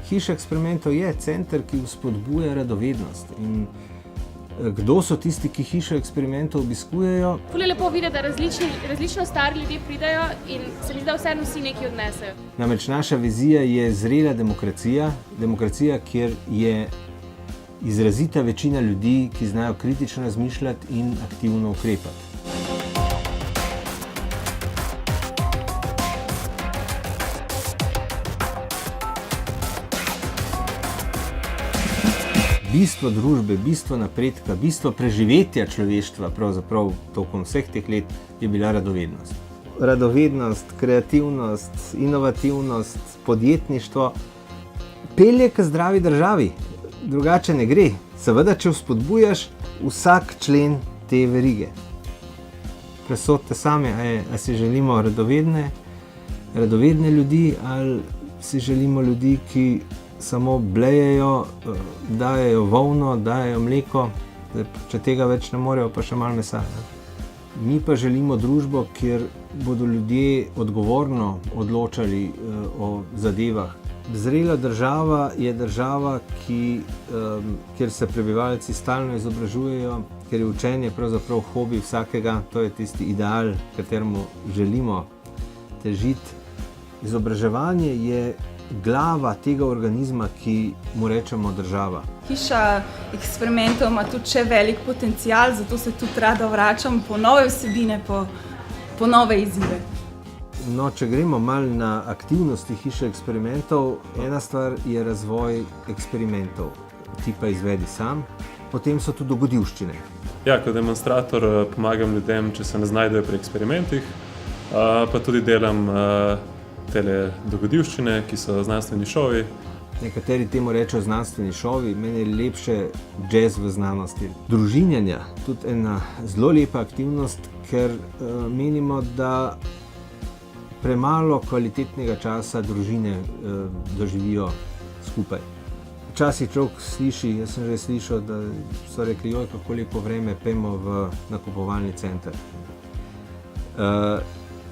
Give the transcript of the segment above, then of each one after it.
Hiša eksperimentov je center, ki spodbuja radovednost. In kdo so tisti, ki hišo eksperimentov obiskujejo? Ful je lepo videti, da različno stari ljudje pridejo in se mi zdi, da vseeno vsi nekaj odnesejo. Namreč naša vizija je zrela demokracija, demokracija, kjer je izrazita večina ljudi, ki znajo kritično razmišljati in aktivno ukrepati. Bistvo družbe, bistvo napredka, bistvo preživetja človeštva pravzaprav tokom vseh teh let je bila radovednost. Radovednost, kreativnost, inovativnost, podjetništvo pelje k zdravi državi. Drugače ne gre. Seveda, če vzpodbujaš vsak člen te verige. Presodite sami, ali si želimo radovedne ljudi ali si želimo ljudi, ki samo blejejo, dajejo volno, dajejo mleko, če tega več ne morejo, pa še malo mesa. Mi pa želimo družbo, kjer bodo ljudje odgovorno odločali o zadevah. Zrela država je država, kjer se prebivalci stalno izobražujejo, ker je učenje pravzaprav hobi vsakega, to je tisti ideal, kateremu želimo težiti. Izobraževanje je glava tega organizma, ki mu rečemo država. Hiša eksperimentov ima tudi še velik potencial, zato se tudi rada vračam po nove vsebine, po nove izzive. No, če gremo malo na aktivnosti hiše eksperimentov, ena stvar je razvoj eksperimentov. Ti pa izvedi sam. Potem so tudi dogodivščine. Ja, kot demonstrator pomagam ljudem, če se ne znajdejo pri eksperimentih, pa tudi delam tele dogodivščine, ki so znanstveni šovi. Nekateri temu rečejo znanstveni šovi, meni je lepše jazz v znanosti. Družinjenja, tudi ena zelo lepa aktivnost, ker menimo, da premalo kvalitetnega časa družine doživijo skupaj. Včasih človek sliši, jaz sem že slišal, da so rekli, joj, kako lepo vreme, pojmo v nakupovalni center.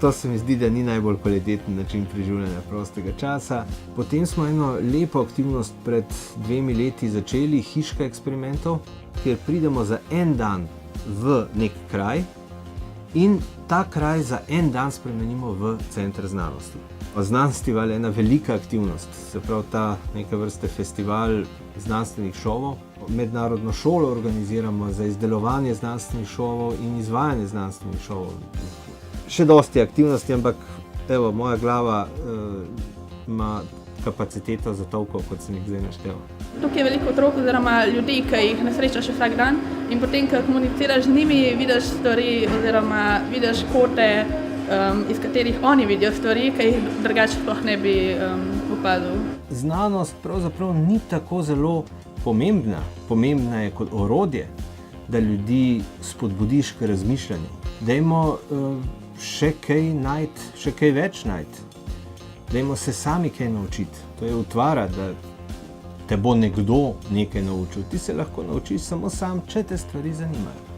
To se mi zdi, da ni najbolj kvaliteten način preživljanja prostega časa. Potem smo eno lepo aktivnost pred 2 leti začeli, hiška eksperimentov, kjer pridemo za en dan v nek kraj in ta kraj za en dan spremenimo v center znanosti. Znanstival je ena velika aktivnost, se pravi ta neke vrste festival znanstvenih šovov. Mednarodno šolo organiziramo za izdelovanje znanstvenih šovov in izvajanje znanstvenih šovov. Še dosti aktivnosti, ampak evo, moja glava ima kapaciteto za toliko, kot sem jih zdaj naštel. Tukaj je veliko otrok oziroma ljudi, ki jih ne srečaš vsak dan in potem, ko komuniciraš z njimi, vidiš stvari oziroma vidiš kote, iz katerih oni vidijo stvari, ki jih drugače sploh ne bi opazil. Znanost pravzaprav ni tako zelo pomembna. Pomembna je kot orodje, da ljudi spodbudiš k razmišljanju. Dajmo še kaj najti, še kaj več najti. Dajmo se sami kaj naučiti. To je utvara, da te bo nekdo nekaj naučil. Ti se lahko naučiš samo sam, če te stvari zanimajo.